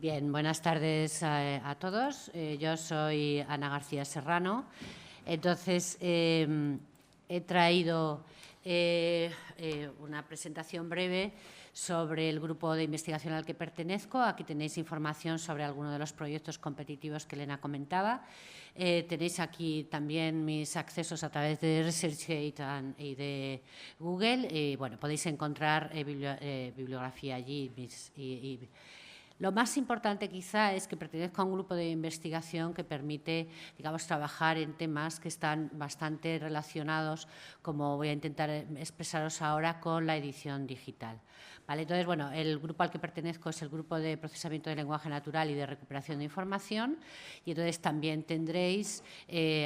Bien, buenas tardes a todos. Yo soy Ana García Serrano. Entonces, he traído una presentación breve sobre el grupo de investigación al que pertenezco. Aquí tenéis información sobre algunos de los proyectos competitivos que Elena comentaba. Tenéis aquí también mis accesos a través de ResearchGate y de Google. Y, bueno, podéis encontrar bibliografía allí. Lo más importante quizá es que pertenezco a un grupo de investigación que permite, digamos, trabajar en temas que están bastante relacionados, como voy a intentar expresaros ahora, con la edición digital. ¿Vale? Entonces, bueno, el grupo al que pertenezco es el grupo de procesamiento de lenguaje natural y de recuperación de información, y entonces también tendréis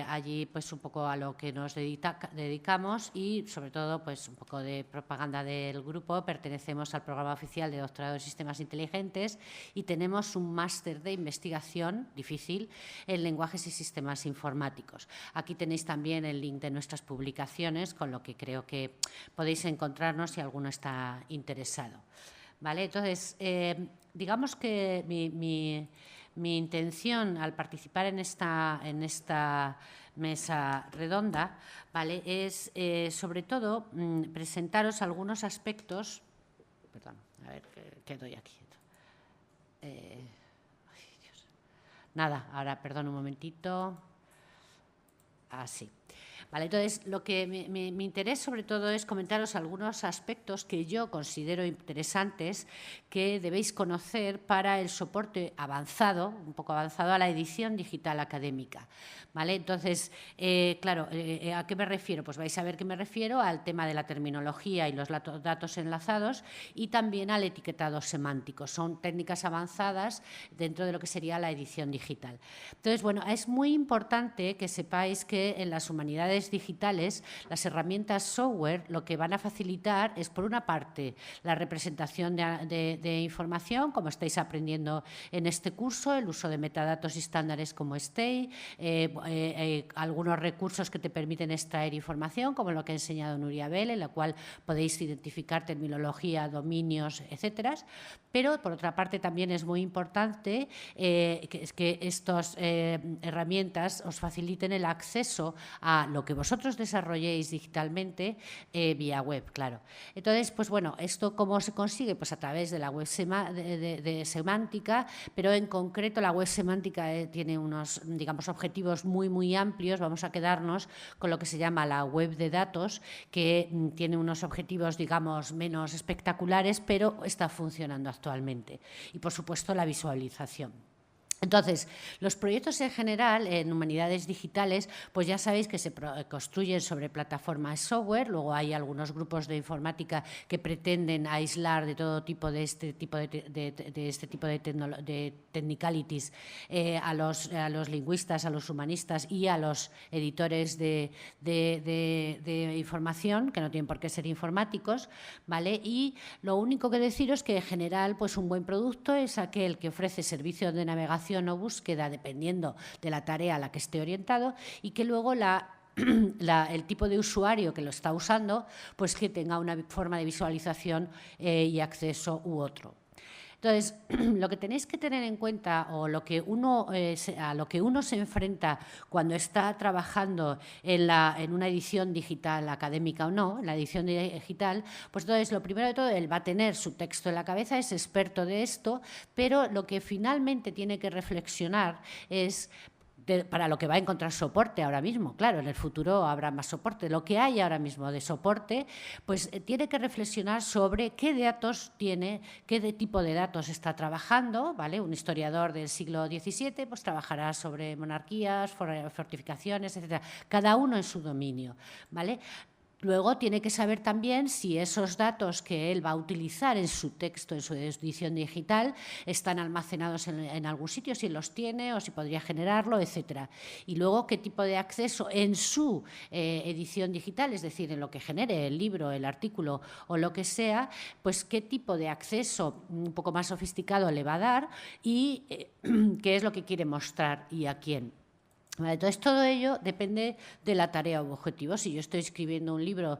allí pues un poco a lo que nos dedicamos y sobre todo pues un poco de propaganda del grupo. Pertenecemos al programa oficial de doctorado en sistemas inteligentes y tenemos un máster de investigación difícil en lenguajes y sistemas informáticos. Aquí tenéis también el link de nuestras publicaciones, con lo que creo que podéis encontrarnos si alguno está interesado. ¿Vale? Entonces, digamos que mi intención al participar en esta mesa redonda, ¿vale?, es sobre todo presentaros algunos aspectos. Perdón, a ver qué doy aquí. Ay, Dios. Nada, ahora perdón un momentito. Así. Vale, entonces, lo que mi interés sobre todo es comentaros algunos aspectos que yo considero interesantes que debéis conocer para el soporte avanzado, un poco avanzado, a la edición digital académica. ¿Vale? Entonces, claro, ¿a qué me refiero? Pues vais a ver que me refiero al tema de la terminología y los datos enlazados y también al etiquetado semántico. Son técnicas avanzadas dentro de lo que sería la edición digital. Entonces, bueno, es muy importante que sepáis que en las humanidades digitales las herramientas software lo que van a facilitar es, por una parte, la representación de información, como estáis aprendiendo en este curso, el uso de metadatos y estándares como STEI, algunos recursos que te permiten extraer información, como lo que ha enseñado Nuria Bell, en la cual podéis identificar terminología, dominios, etcétera. Pero, por otra parte, también es muy importante que estas herramientas os faciliten el acceso a lo que vosotros desarrolléis digitalmente vía web, claro. Entonces, pues bueno, ¿esto cómo se consigue? Pues a través de la web de semántica, pero en concreto la web semántica tiene unos, digamos, objetivos muy amplios. Vamos a quedarnos con lo que se llama la web de datos, que tiene unos objetivos, digamos, menos espectaculares, pero está funcionando actualmente. Y, por supuesto, la visualización. Entonces, los proyectos en general en humanidades digitales, pues ya sabéis que se construyen sobre plataformas software. Luego hay algunos grupos de informática que pretenden aislar de todo tipo de este tipo de technicalities a los lingüistas, a los humanistas y a los editores de información, que no tienen por qué ser informáticos, ¿vale? Y lo único que deciros es que en general, pues un buen producto es aquel que ofrece servicios de navegación o búsqueda, dependiendo de la tarea a la que esté orientado, y que luego el tipo de usuario que lo está usando, pues que tenga una forma de visualización y acceso u otro. Entonces, lo que tenéis que tener en cuenta, o a lo que uno se enfrenta cuando está trabajando en una edición digital académica o no, en la edición digital, pues entonces lo primero de todo, él va a tener su texto en la cabeza, es experto de esto, pero lo que finalmente tiene que reflexionar es para lo que va a encontrar soporte ahora mismo. Claro, en el futuro habrá más soporte. Lo que hay ahora mismo de soporte, pues tiene que reflexionar sobre qué datos tiene, qué tipo de datos está trabajando, ¿vale? Un historiador del siglo XVII pues trabajará sobre monarquías, fortificaciones, etcétera, cada uno en su dominio, ¿vale? Luego tiene que saber también si esos datos que él va a utilizar en su texto, en su edición digital, están almacenados en algún sitio, si los tiene o si podría generarlo, etcétera. Y luego qué tipo de acceso en su edición digital, es decir, en lo que genere el libro, el artículo o lo que sea, pues qué tipo de acceso un poco más sofisticado le va a dar y qué es lo que quiere mostrar y a quién. Vale, entonces, todo ello depende de la tarea u objetivo. Si yo estoy escribiendo un libro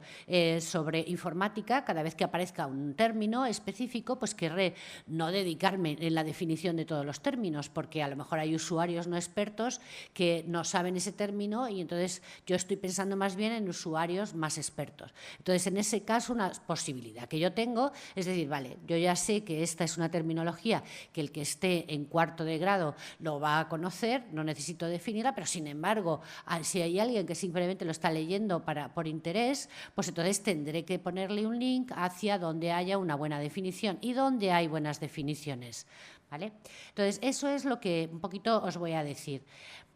sobre informática, cada vez que aparezca un término específico, pues querré no dedicarme en la definición de todos los términos, porque a lo mejor hay usuarios no expertos que no saben ese término y entonces yo estoy pensando más bien en usuarios más expertos. Entonces, en ese caso, una posibilidad que yo tengo es decir, vale, yo ya sé que esta es una terminología que el que esté en cuarto de grado lo va a conocer, no necesito definirla, pero sin embargo, si hay alguien que simplemente lo está leyendo por interés, pues entonces tendré que ponerle un link hacia donde haya una buena definición y donde hay buenas definiciones, ¿vale? Entonces, eso es lo que un poquito os voy a decir.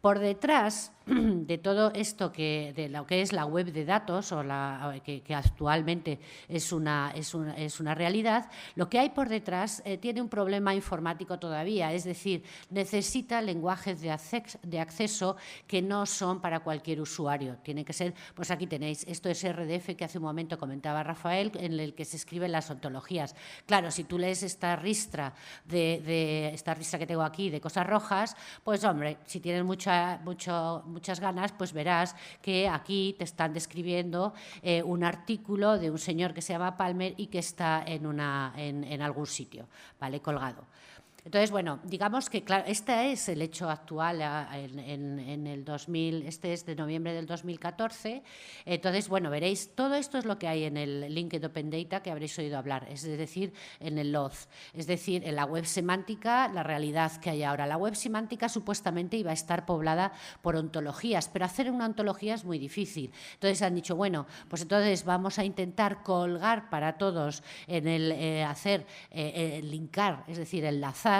Por detrás de todo esto, de lo que es la web de datos, o que actualmente es una realidad, lo que hay por detrás tiene un problema informático todavía, es decir, necesita lenguajes de acceso que no son para cualquier usuario. Tiene que ser, pues aquí tenéis, esto es RDF que hace un momento comentaba Rafael, en el que se escriben las ontologías. Claro, si tú lees esta ristra esta ristra que tengo aquí de cosas rojas, pues hombre, si tienes muchas ganas, pues verás que aquí te están describiendo un artículo de un señor que se llama Palmer y que está en algún sitio, ¿vale? Colgado. Entonces, bueno, digamos que, claro, este es el hecho actual en el 2000, este es de noviembre del 2014. Entonces, bueno, veréis, todo esto es lo que hay en el Linked Open Data que habréis oído hablar, es decir, en el LOZ, es decir, en la web semántica, la realidad que hay ahora. La web semántica supuestamente iba a estar poblada por ontologías, pero hacer una ontología es muy difícil. Entonces han dicho, bueno, pues entonces vamos a intentar colgar para todos en el linkar, es decir, enlazar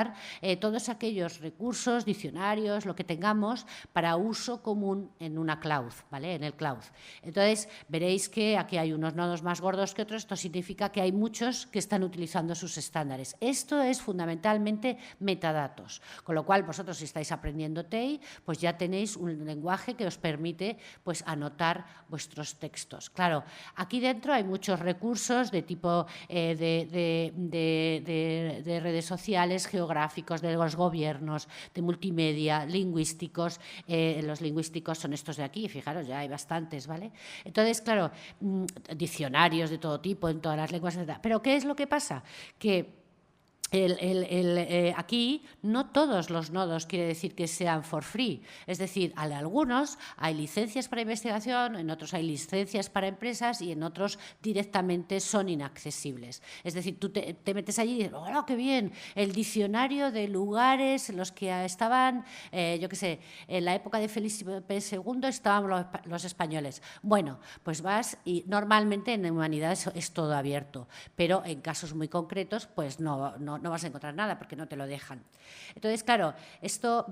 todos aquellos recursos, diccionarios, lo que tengamos para uso común en una cloud, ¿vale? En el cloud. Entonces, veréis que aquí hay unos nodos más gordos que otros. Esto significa que hay muchos que están utilizando sus estándares. Esto es fundamentalmente metadatos, con lo cual vosotros, si estáis aprendiendo TEI, pues ya tenéis un lenguaje que os permite pues anotar vuestros textos. Claro, aquí dentro hay muchos recursos de tipo de redes sociales, geográficos, de los gobiernos, de multimedia, lingüísticos. Los lingüísticos son estos de aquí, fijaros, ya hay bastantes, ¿vale? Entonces, claro, diccionarios de todo tipo, en todas las lenguas, etc. Pero ¿qué es lo que pasa? Que aquí no todos los nodos quiere decir que sean for free, es decir, en algunos hay licencias para investigación, en otros hay licencias para empresas y en otros directamente son inaccesibles. Es decir, tú te metes allí y dices, ¡oh, qué bien! El diccionario de lugares en los que estaban, yo qué sé, en la época de Felipe II estaban los españoles. Bueno, pues vas y normalmente en humanidades es todo abierto, pero en casos muy concretos, pues no vas a encontrar nada porque no te lo dejan. Entonces, claro, esto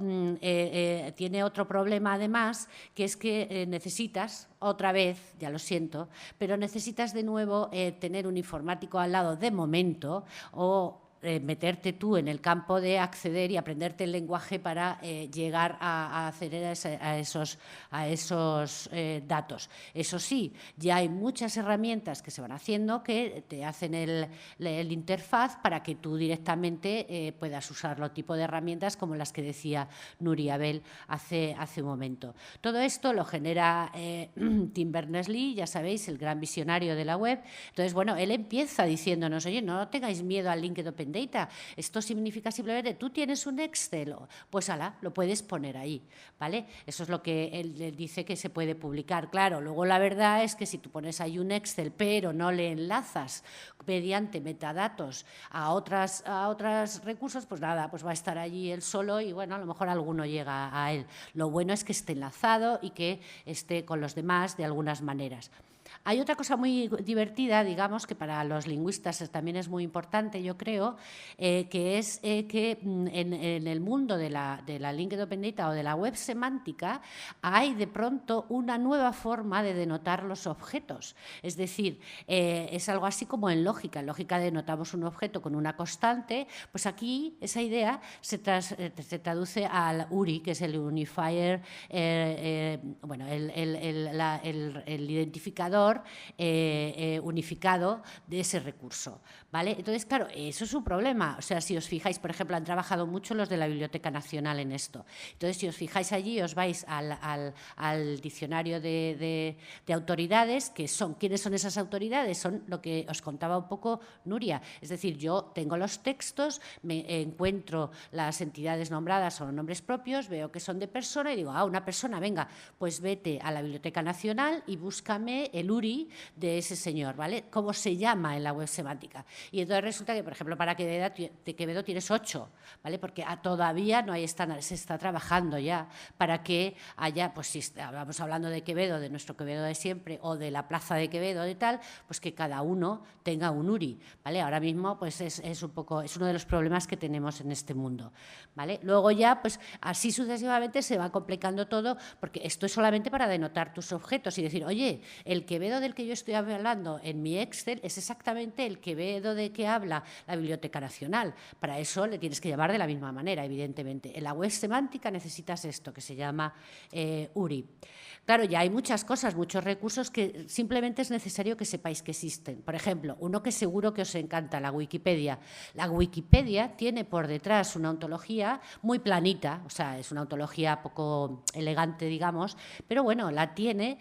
tiene otro problema además, que es que necesitas, otra vez, ya lo siento, pero necesitas de nuevo tener un informático al lado de momento o meterte tú en el campo de acceder y aprenderte el lenguaje para llegar a acceder a esos datos. Eso sí, ya hay muchas herramientas que se van haciendo que te hacen el interfaz para que tú directamente puedas usar los tipos de herramientas como las que decía Nuria Bell hace un momento. Todo esto lo genera Tim Berners-Lee, ya sabéis, el gran visionario de la web. Entonces, bueno, él empieza diciéndonos, oye, no tengáis miedo al Linked Open Data. Esto significa simplemente, tú tienes un Excel, pues ala, lo puedes poner ahí, ¿vale? Eso es lo que él dice que se puede publicar. Claro, luego la verdad es que si tú pones ahí un Excel, pero no le enlazas mediante metadatos a otros recursos, pues nada, pues va a estar allí él solo y bueno, a lo mejor alguno llega a él. Lo bueno es que esté enlazado y que esté con los demás de algunas maneras. Hay otra cosa muy divertida, digamos, que para los lingüistas también es muy importante, yo creo, que es que en el mundo de la Linked Open Data o de la web semántica hay de pronto una nueva forma de denotar los objetos. Es decir, es algo así como en lógica. En lógica denotamos un objeto con una constante, pues aquí esa idea se traduce al URI, que es el Unifier, bueno, el identificador editor unificado de ese recurso, ¿vale? Entonces, claro, eso es un problema. O sea, si os fijáis, por ejemplo, han trabajado mucho los de la Biblioteca Nacional en esto. Entonces, si os fijáis allí, os vais al diccionario de autoridades, que son, ¿quiénes son esas autoridades? Son lo que os contaba un poco Nuria. Es decir, yo tengo los textos, me encuentro las entidades nombradas o nombres propios, veo que son de persona y digo, una persona, venga, pues vete a la Biblioteca Nacional y búscame el URI de ese señor, ¿vale? ¿Cómo se llama en la web semántica? Y entonces resulta que, por ejemplo, para Quevedo tienes 8, ¿vale? Porque todavía no hay estándares, se está trabajando ya para que haya, pues si estamos hablando de Quevedo, de nuestro Quevedo de siempre, o de la plaza de Quevedo, de tal, pues que cada uno tenga un URI, ¿vale? Ahora mismo, pues es uno de los problemas que tenemos en este mundo, ¿vale? Luego ya, pues así sucesivamente se va complicando todo, porque esto es solamente para denotar tus objetos y decir, oye, el Quevedo del que yo estoy hablando en mi Excel es exactamente el Quevedo de que habla la Biblioteca Nacional. Para eso le tienes que llamar de la misma manera, evidentemente. En la web semántica necesitas esto, que se llama URI. Claro, ya hay muchas cosas, muchos recursos que simplemente es necesario que sepáis que existen. Por ejemplo, uno que seguro que os encanta, la Wikipedia. La Wikipedia tiene por detrás una ontología muy planita, o sea, es una ontología poco elegante, digamos, pero bueno, la tiene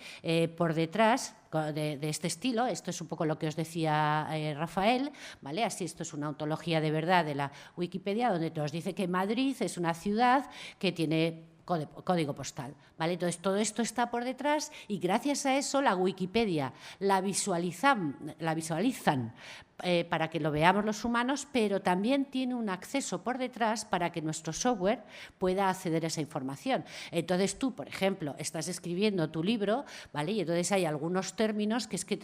por detrás de este estilo. Esto es un poco lo que os decía Rafael, ¿vale? Así, esto es una ontología de verdad de la Wikipedia, donde te os dice que Madrid es una ciudad que tiene código postal, ¿vale? Entonces, todo esto está por detrás y gracias a eso la Wikipedia la visualizan para que lo veamos los humanos, pero también tiene un acceso por detrás para que nuestro software pueda acceder a esa información. Entonces, tú, por ejemplo, estás escribiendo tu libro, ¿vale? Y entonces hay algunos términos que es que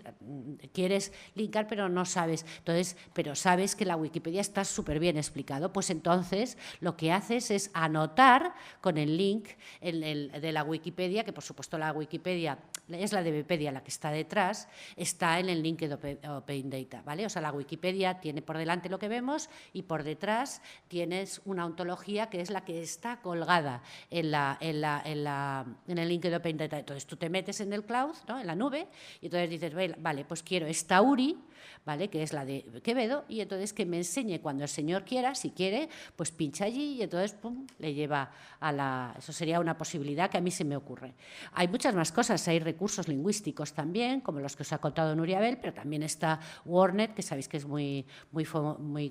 quieres linkar, pero no sabes. Entonces, pero sabes que la Wikipedia está súper bien explicado. Pues entonces, lo que haces es anotar con el link de la Wikipedia, que por supuesto la Wikipedia es la de Wikipedia la que está detrás, está en el link de Open Data, ¿vale? O sea, la Wikipedia tiene por delante lo que vemos y por detrás tienes una ontología que es la que está colgada en el link de Open Data. Entonces tú te metes en el cloud, ¿no? En la nube, y entonces dices, vale, pues quiero esta URI, ¿vale? Que es la de Quevedo, y entonces que me enseñe cuando el señor quiera, si quiere, pues pincha allí y entonces pum, le lleva a la... Eso sería una posibilidad que a mí se me ocurre. Hay muchas más cosas, hay recursos lingüísticos también, como los que os ha contado Nuria Bel, pero también está Wordnet, que sabéis que es muy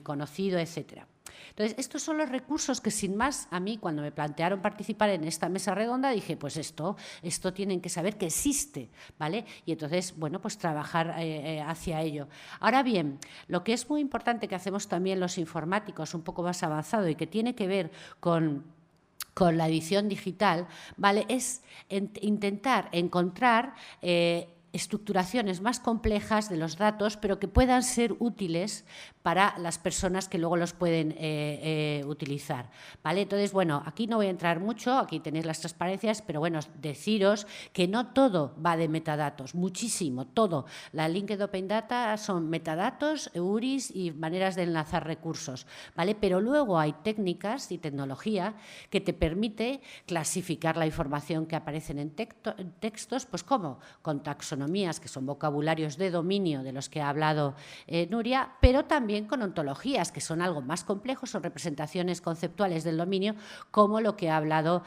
conocido, etcétera. Entonces, estos son los recursos que, sin más, a mí, cuando me plantearon participar en esta mesa redonda, dije, pues esto tienen que saber que existe, ¿vale? Y entonces, bueno, pues trabajar hacia ello. Ahora bien, lo que es muy importante que hacemos también los informáticos, un poco más avanzado y que tiene que ver con la edición digital, ¿vale? Es intentar encontrar estructuraciones más complejas de los datos, pero que puedan ser útiles para las personas que luego los pueden utilizar, ¿vale? Entonces, bueno, aquí no voy a entrar mucho, aquí tenéis las transparencias, pero bueno, deciros que no todo va de metadatos, muchísimo, todo. La Linked Open Data son metadatos, URIs y maneras de enlazar recursos, ¿vale? Pero luego hay técnicas y tecnología que te permite clasificar la información que aparecen en textos, pues como con taxonomías, que son vocabularios de dominio de los que ha hablado Nuria, pero también con ontologías, que son algo más complejos, son representaciones conceptuales del dominio, como lo que ha hablado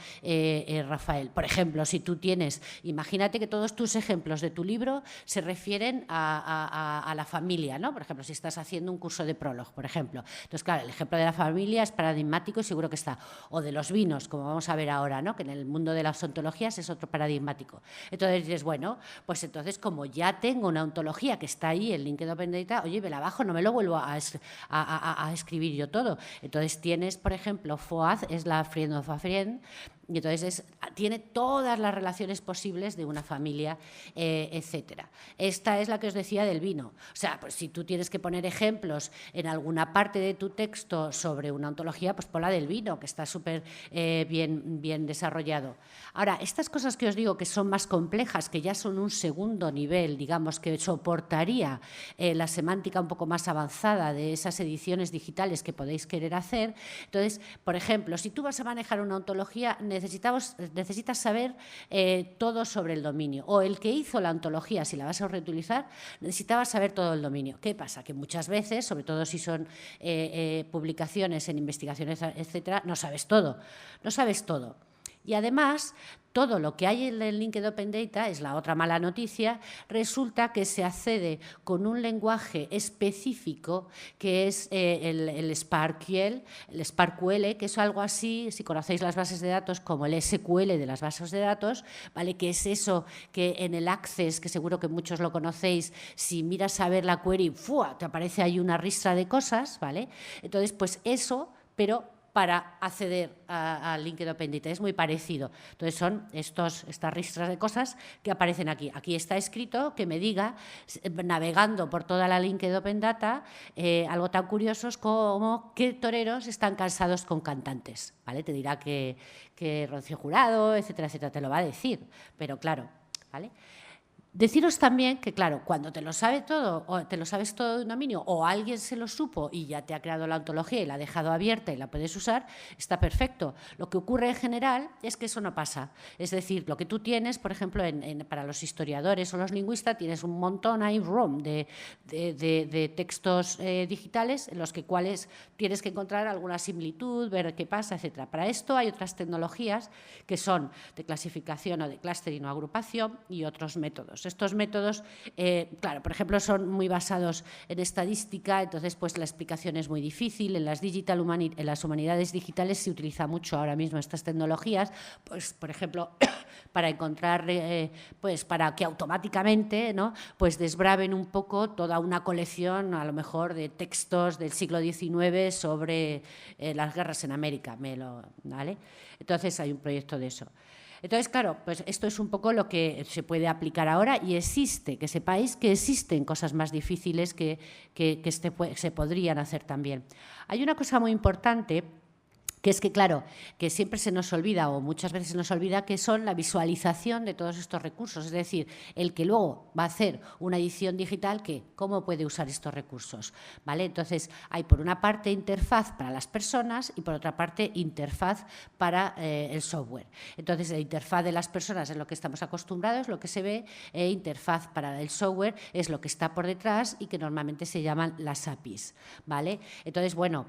Rafael. Por ejemplo, si tú tienes, imagínate que todos tus ejemplos de tu libro se refieren a la familia, ¿no? Por ejemplo, si estás haciendo un curso de prólogo, por ejemplo. Entonces, claro, el ejemplo de la familia es paradigmático y seguro que está. O de los vinos, como vamos a ver ahora, ¿no? Que en el mundo de las ontologías es otro paradigmático. Entonces dices, bueno, pues entonces como ya tengo una ontología que está ahí, el link de Open Data, oye, me la bajo, no me lo vuelvo a escribir yo todo. Entonces tienes, por ejemplo, FOAD es la friend of a friend, y entonces tiene todas las relaciones posibles de una familia, etcétera. Esta es la que os decía del vino. O sea, pues si tú tienes que poner ejemplos en alguna parte de tu texto sobre una ontología, pues pon la del vino, que está súper bien desarrollado. Ahora, estas cosas que os digo que son más complejas, que ya son un segundo nivel, digamos, que soportaría la semántica un poco más avanzada de esas ediciones digitales que podéis querer hacer. Entonces, por ejemplo, si tú vas a manejar una ontología, necesitas saber todo sobre el dominio. O el que hizo la ontología, si la vas a reutilizar, necesitaba saber todo el dominio. ¿Qué pasa? Que muchas veces, sobre todo si son publicaciones en investigaciones, etcétera, no sabes todo. No sabes todo. Y además, todo lo que hay en el Linked Open Data, es la otra mala noticia, resulta que se accede con un lenguaje específico que es el SparkQL, que es algo así, si conocéis las bases de datos, como el SQL de las bases de datos, ¿vale? Que es eso que en el Access, que seguro que muchos lo conocéis, si miras a ver la query, ¡fua!, te aparece ahí una ristra de cosas, ¿vale? Entonces, pues eso, pero para acceder al Linked Open Data. Es muy parecido. Entonces, son estas ristras de cosas que aparecen aquí. Aquí está escrito que me diga, navegando por toda la Linked Open Data, algo tan curioso como qué toreros están cansados con cantantes. ¿Vale? Te dirá que Rocío Jurado, etcétera, etcétera, te lo va a decir. Pero claro, ¿vale? Deciros también que, claro, cuando te lo sabes todo, o te lo sabes todo de un dominio, o alguien se lo supo y ya te ha creado la ontología y la ha dejado abierta y la puedes usar, está perfecto. Lo que ocurre en general es que eso no pasa. Es decir, lo que tú tienes, por ejemplo, para los historiadores o los lingüistas, tienes un montón ahí de textos digitales en los cuales tienes que encontrar alguna similitud, ver qué pasa, etcétera. Para esto hay otras tecnologías que son de clasificación o de clustering o agrupación y otros métodos. Estos métodos, claro, por ejemplo, son muy basados en estadística, entonces pues la explicación es muy difícil. En las humanidades digitales se utiliza mucho ahora mismo estas tecnologías, pues por ejemplo, para encontrar, pues para que automáticamente, ¿no?, pues desbraven un poco toda una colección, a lo mejor, de textos del siglo XIX sobre las guerras en América, ¿vale? Entonces hay un proyecto de eso. Entonces, claro, pues esto es un poco lo que se puede aplicar ahora y existe, que sepáis que existen cosas más difíciles que se podrían hacer también. Hay una cosa muy importante, que es que, claro, que siempre se nos olvida o muchas veces se nos olvida, que son la visualización de todos estos recursos. Es decir, el que luego va a hacer una edición digital, que ¿cómo puede usar estos recursos? ¿Vale? Entonces, hay por una parte interfaz para las personas y por otra parte interfaz para el software. Entonces, la interfaz de las personas es lo que estamos acostumbrados, lo que se ve, interfaz para el software es lo que está por detrás y que normalmente se llaman las APIs. ¿Vale? Entonces, bueno,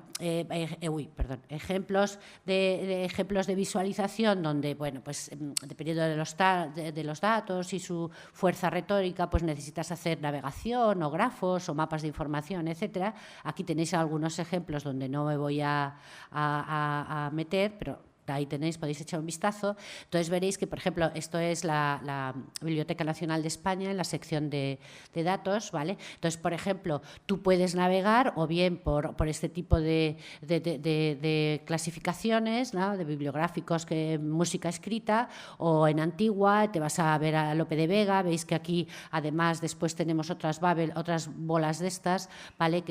ejemplos de visualización donde, bueno, pues dependiendo de los datos y su fuerza retórica, pues necesitas hacer navegación o grafos o mapas de información, etcétera. Aquí tenéis algunos ejemplos donde no me voy a meter, pero ahí tenéis, podéis echar un vistazo. Entonces veréis que, por ejemplo, esto es la Biblioteca Nacional de España en la sección de datos, ¿vale? Entonces, por ejemplo, tú puedes navegar o bien por este tipo de clasificaciones, ¿no?, de bibliográficos, música escrita, o en Antigua te vas a ver a Lope de Vega. Veis que aquí, además, después tenemos otras bolas de estas, ¿vale?,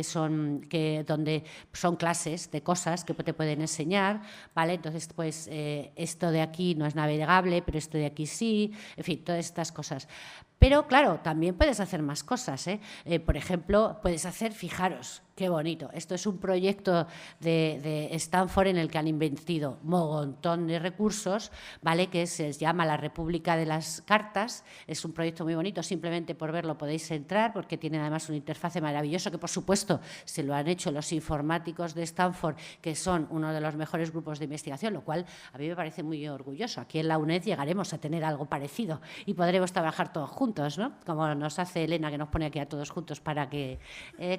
donde son clases de cosas que te pueden enseñar, ¿vale? Entonces, pues esto de aquí no es navegable, pero esto de aquí sí, en fin, todas estas cosas. Pero, claro, también puedes hacer más cosas, por ejemplo, puedes hacer, fijaros, qué bonito, esto es un proyecto de Stanford en el que han invertido un montón de recursos, ¿vale?, que se llama La República de las Cartas. Es un proyecto muy bonito, simplemente por verlo podéis entrar, porque tiene además una interfaz maravillosa que, por supuesto, se lo han hecho los informáticos de Stanford, que son uno de los mejores grupos de investigación, lo cual a mí me parece muy orgulloso. Aquí en la UNED llegaremos a tener algo parecido y podremos trabajar todos juntos, ¿no?, como nos hace Elena, que nos pone aquí a todos juntos para que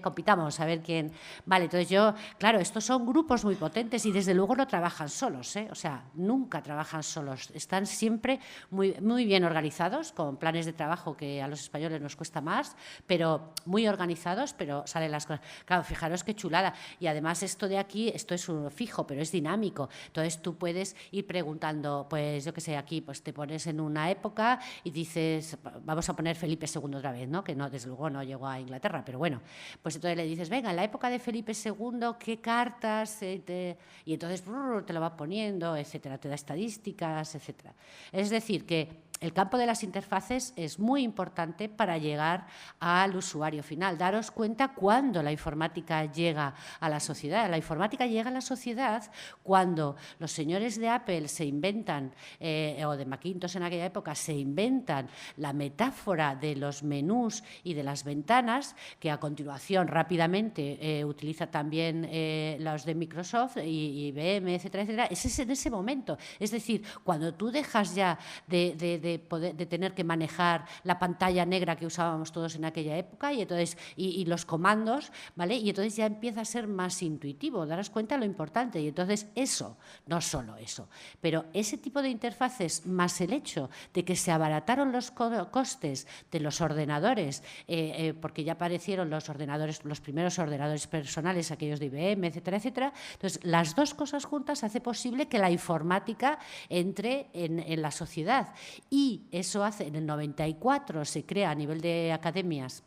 compitamos, a ver quién. Vale, entonces claro, estos son grupos muy potentes y desde luego no trabajan solos, o sea, nunca trabajan solos, están siempre muy, muy bien organizados, con planes de trabajo que a los españoles nos cuesta más, pero muy organizados, pero salen las cosas. Claro, fijaros qué chulada. Y además esto de aquí, esto es un fijo, pero es dinámico. Entonces tú puedes ir preguntando, pues yo qué sé, aquí pues te pones en una época y dices, vamos a poner Felipe II otra vez, ¿no?, que no, desde luego no llegó a Inglaterra, pero bueno, pues entonces le dices, venga, en la época de Felipe II, ¿qué cartas? Y entonces te lo va poniendo, etcétera, te da estadísticas, etcétera. Es decir, que el campo de las interfaces es muy importante para llegar al usuario final. Daros cuenta cuándo la informática llega a la sociedad. La informática llega a la sociedad cuando los señores de Apple se inventan, o de Macintosh en aquella época, se inventan la metáfora de los menús y de las ventanas, que a continuación rápidamente utiliza también los de Microsoft y IBM, etcétera, etcétera. Es en ese momento. Es decir, cuando tú dejas ya de tener que manejar la pantalla negra que usábamos todos en aquella época y los comandos, ¿vale? Y entonces ya empieza a ser más intuitivo, daros cuenta de lo importante. Y entonces eso, no solo eso, pero ese tipo de interfaces más el hecho de que se abarataron los costes de los ordenadores, porque ya aparecieron los primeros ordenadores personales, aquellos de IBM, etcétera, etcétera. Entonces, las dos cosas juntas hace posible que la informática entre en la sociedad, y eso hace, en el 94 se crea a nivel de academias,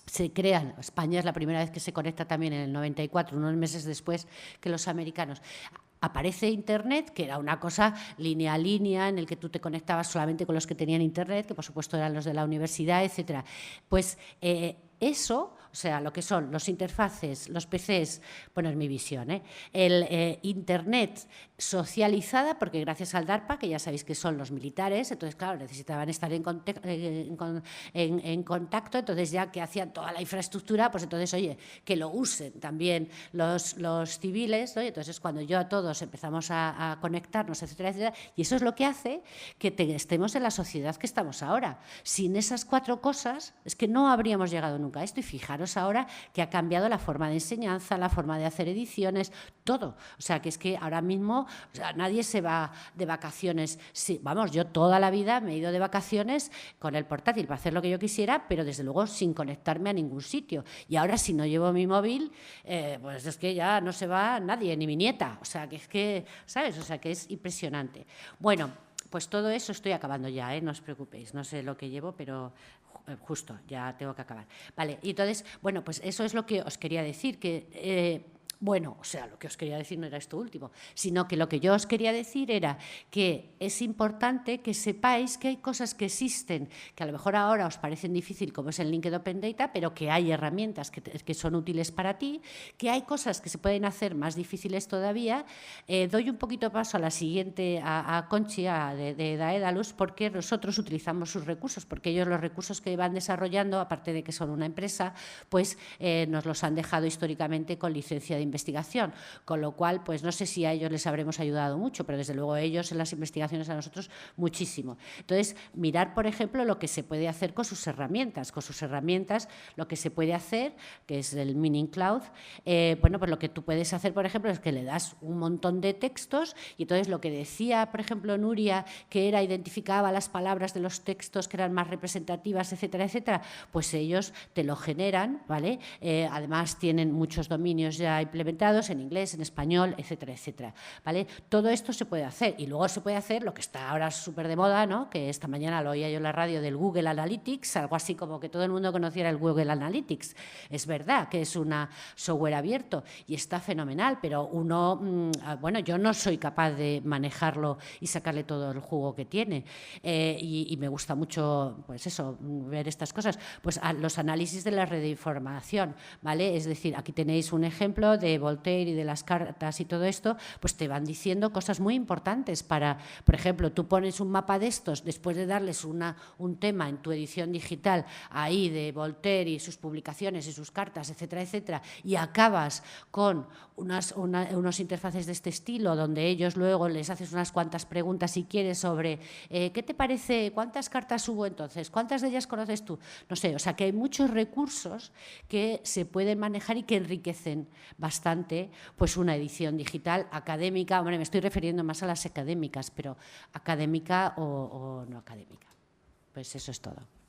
se crean, España es la primera vez que se conecta también en el 94, unos meses después que los americanos. Aparece Internet, que era una cosa línea a línea, en el que tú te conectabas solamente con los que tenían Internet, que por supuesto eran los de la universidad, etcétera. Pues eso, o sea, lo que son los interfaces, los PCs, bueno, es mi visión, el Internet socializada, porque gracias al DARPA, que ya sabéis que son los militares, entonces, claro, necesitaban estar en contacto, entonces ya que hacían toda la infraestructura, pues entonces, oye, que lo usen también los civiles, ¿no? Y entonces cuando yo a todos empezamos a conectarnos, etcétera, etcétera, y eso es lo que hace que estemos en la sociedad que estamos ahora. Sin esas cuatro cosas, es que no habríamos llegado nunca a esto, y fijaros ahora que ha cambiado la forma de enseñanza, la forma de hacer ediciones, todo. O sea, que es que ahora mismo, o sea, nadie se va de vacaciones. Sí, vamos, yo toda la vida me he ido de vacaciones con el portátil para hacer lo que yo quisiera, pero desde luego sin conectarme a ningún sitio. Y ahora, si no llevo mi móvil, pues es que ya no se va nadie, ni mi nieta. O sea, que es que, ¿sabes? O sea, que es impresionante. Bueno, pues todo eso, estoy acabando ya, no os preocupéis, no sé lo que llevo, pero justo, ya tengo que acabar. Vale, y entonces, bueno, pues eso es lo que os quería decir, que bueno, o sea, lo que os quería decir no era esto último, sino que lo que yo os quería decir era que es importante que sepáis que hay cosas que existen, que a lo mejor ahora os parecen difícil, como es el Linked Open Data, pero que hay herramientas que son útiles para ti, que hay cosas que se pueden hacer más difíciles todavía. Doy un poquito paso a la siguiente, a Conchi, de Daedalus, porque nosotros utilizamos sus recursos, porque ellos los recursos que van desarrollando, aparte de que son una empresa, pues nos los han dejado históricamente con licencia de investigación, con lo cual, pues no sé si a ellos les habremos ayudado mucho, pero desde luego ellos en las investigaciones a nosotros muchísimo. Entonces, mirar, por ejemplo, lo que se puede hacer con sus herramientas. Con sus herramientas, lo que se puede hacer, que es el Meaning Cloud, bueno, pues lo que tú puedes hacer, por ejemplo, es que le das un montón de textos y entonces lo que decía, por ejemplo, Nuria, que identificaba las palabras de los textos que eran más representativas, etcétera, etcétera, pues ellos te lo generan, ¿vale? Además, tienen muchos dominios ya implementados en inglés, en español, etcétera, etcétera, ¿vale? Todo esto se puede hacer, y luego se puede hacer lo que está ahora súper de moda, ¿no? Que esta mañana lo oía yo en la radio, del Google Analytics, algo así como que todo el mundo conociera el Google Analytics. Es verdad que es un software abierto y está fenomenal, pero uno, bueno, yo no soy capaz de manejarlo y sacarle todo el jugo que tiene, y me gusta mucho, pues eso, ver estas cosas. Pues los análisis de la red de información, ¿vale? Es decir, aquí tenéis un ejemplo de Voltaire y de las cartas y todo esto, pues te van diciendo cosas muy importantes para, por ejemplo, tú pones un mapa de estos, después de darles un tema en tu edición digital ahí de Voltaire y sus publicaciones y sus cartas, etcétera, etcétera, y acabas con unos interfaces de este estilo, donde ellos luego les haces unas cuantas preguntas, si quieres, sobre ¿qué te parece? ¿Cuántas cartas hubo entonces? ¿Cuántas de ellas conoces tú? No sé, o sea, que hay muchos recursos que se pueden manejar y que enriquecen bastante pues una edición digital académica. Hombre, me estoy refiriendo más a las académicas, pero académica o no académica. Pues eso es todo.